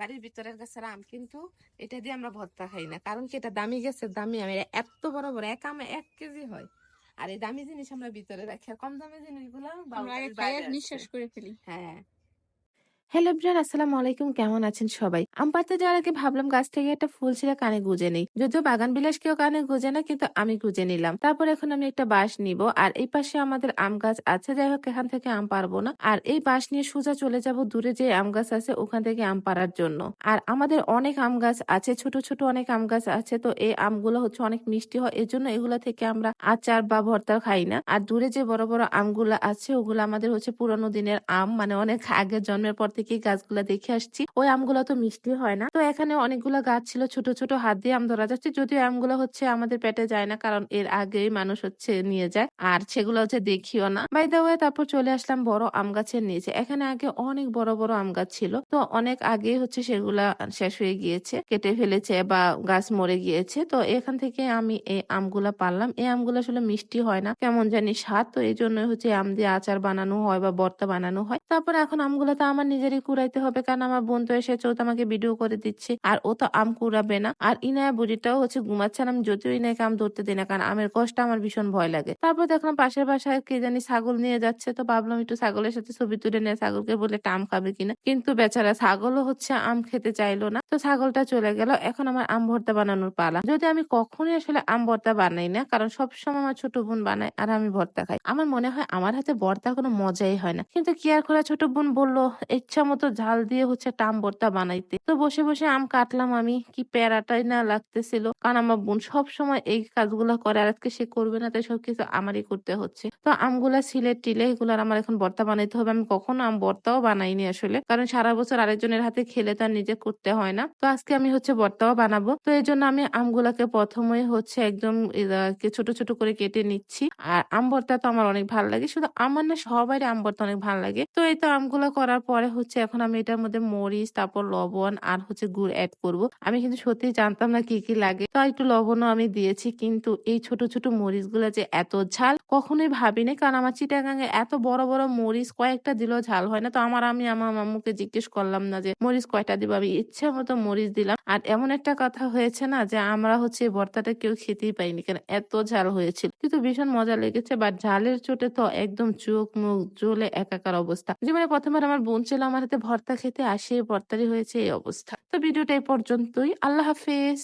বাড়ির ভিতরের গাছের আম, কিন্তু এটা দিয়ে আমরা ভর্তা খাই না, কারণ কি এটা দামি গাছের দামি আম, এটা এত বড় বড় এক আমে 1 কেজি হয়। আর এই দামি জিনিস আমরা ভিতরে রাখি, আর কম দামি জিনিসগুলো আমরা আগে বাড়ির খাই বাইরে আর আছে। নিঃশ্বাস করে ফেলি। হ্যাঁ। হ্যালো এভরিওয়ান, আসসালামু আলাইকুম। কেমন আছেন সবাই? আম পাড়তে যাওয়ার আগে ভাবলাম গাছ থেকে একটা ফুল ছিঁড়ে কানে গুঁজে নেই। যদিও বাগান বিলাস কেউ কানে গুঁজে না, কিন্তু আমি গুঁজে নিলাম। তারপর এখন আমি একটা বাঁশ নিব, আর এই পাশে আমাদের আম গাছ আছে। যাই হোক, এখান থেকে আম পারবো না, আর এই বাঁশ নিয়ে সোজা চলে যাব দূরে যে আম গাছ আছে ওখান থেকে আম পাড়ার জন্য। আর আমাদের অনেক আম গাছ আছে, ছোট ছোট অনেক আম গাছ আছে। তো এই আমগুলো হচ্ছে অনেক মিষ্টি হয়, এজন্য এগুলা থেকে আমরা আচার বা ভর্তা খাই না। আর দূরে যে বড় বড় আমগুলা আছে ওগুলো আমাদের হচ্ছে পুরানো দিনের আম, মানে অনেক আগে জন্মের পর থেকে গাছগুলা দেখে আসছি। ওই আমগুলা তো মিষ্টি হয় না। তো এখানে অনেকগুলা গাছ ছিল, ছোট ছোট হাত দিয়ে আম ধরা যাচ্ছে, যদিও আমগুলো হচ্ছে আমাদের পেটে যায় না, কারণ এর আগেই মানুষ হচ্ছে নিয়ে যায়, আর সেগুলো হচ্ছে দেখিও না। বাই দা ওয়ে, তারপর চলে আসলাম বড় আম গাছের নিচে। এখানে আগে অনেক বড় বড় আম গাছ ছিল, তো অনেক আগে হচ্ছে সেগুলা শেষ হয়ে গিয়েছে, কেটে ফেলেছে বা গাছ মরে গিয়েছে। তো এখান থেকে আমি এই আমগুলা পারলাম। এই আমগুলো আসলে মিষ্টি হয় না, কেমন জানি স্বাদ। তো এই জন্য হচ্ছে আম দিয়ে আচার বানানো হয় বা ভর্তা বানানো হয়। তারপর এখন আমগুলো তো আমার নিজেরই কুড়াইতে হবে, কারণ আমার বোন তো এসেছে, ও তো আমাকে ভিডিও করে দিচ্ছে, আর ও তো আম কুড়াবে না। আর ইনায়া বুড়িটাও হচ্ছে ঘুমাচ্ছে, আর আমি যদিও ইনাকে আম ধরতে দিই না, কারণ আমের কষ্ট আমার ভীষণ ভয় লাগে। তারপর দেখলাম পাশের বাসায় কে জানি ছাগল নিয়ে যাচ্ছে, তো ভাবলাম একটু ছাগলের সাথে ছবি তুলে নেয়, ছাগলকে বলে একটা আম খাবে কিনা। কিন্তু বেচারা ছাগলও হচ্ছে আম খেতে চাইলো না, তো ছাগলটা চলে গেল। এখন আমার আম ভর্তা বানানোর পালা। যদি আমি কখনোই আসলে আম ভর্তা বানাই না, কারণ সবসময় আমার ছোট বোন বানায় আর আমি ভর্তা খাই। আমার মনে হয় আমার হাতে ভর্তা কোনো মজাই হয় না, কিন্তু কি আর করা, ছোট বোন বলল ইচ্ছা মতো ঝাল দিয়ে হচ্ছে একটা আম ভর্তা বানাইতে। তো বসে বসে আম কাটলাম আমি, কি প্যারাটাই না লাগতেছিল, কারণ আমার বোন সব সময় এই কাজগুলো করে, আর আজকে সে করবে না, তাই সবকিছু আমারই করতে হচ্ছে। তো আমগুলা ছিলে টিলে এগুলার আমার এখন ভর্তা বানাইতে হবে। আমি কখনো আম ভর্তাও বানাইনি আসলে, কারণ সারা বছর আরেকজনের হাতে খেলে তো আর নিজে করতে হয় না। তো আজকে আমি হচ্ছে ভর্তাও বানাবো। তো এই জন্য আমি আমগুলাকে প্রথমে হচ্ছে একদম ছোট ছোট করে কেটে নিচ্ছি। আর আম ভর্তা তো আমার অনেক ভালো লাগে, শুধু আমার না, সবারই আম ভর্তা অনেক ভালো লাগে। তো এই তো আমগুলা করার পরে হচ্ছে এখন আমি এটার মধ্যে মরিচ, তারপর লবণ আর হচ্ছে গুড় এড করব। আমি কিন্তু সত্যিই জানতাম না কি কি লাগে, তো একটু লবণও আমি দিয়েছি। কিন্তু এই ছোট ছোট মরিচ গুলা যে এত ঝাল কখনোই ভাবিনি, কারণ আমার চিটাগাং এ এত বড় বড় মরিচ কয়েকটা দিলেও ঝাল হয় না। তো আমি আমার আম্মুকে জিজ্ঞেস করলাম না যে মরিচ কয়টা দিব, আমি ইচ্ছা মতো মরিচ দিলাম। আর এমন একটা কথা হয়েছে না, যে আমরা হচ্ছে এই ভর্তাটা কেউ খেতেই পাইনি, কারণ এত ঝাল হয়েছিল। কিন্তু ভীষণ মজা লেগেছে, বাট ঝালের চোটে তো একদম চোখ মুখ জ্বলে একাকার অবস্থা। জীবনে প্রথমবার আমার বোন ছিল আমার হাতে ভর্তা খেতে, আর সেই ভর্তারই হয়েছে এই অবস্থা। তো ভিডিওটা এই পর্যন্তই। আল্লাহ হাফেজ।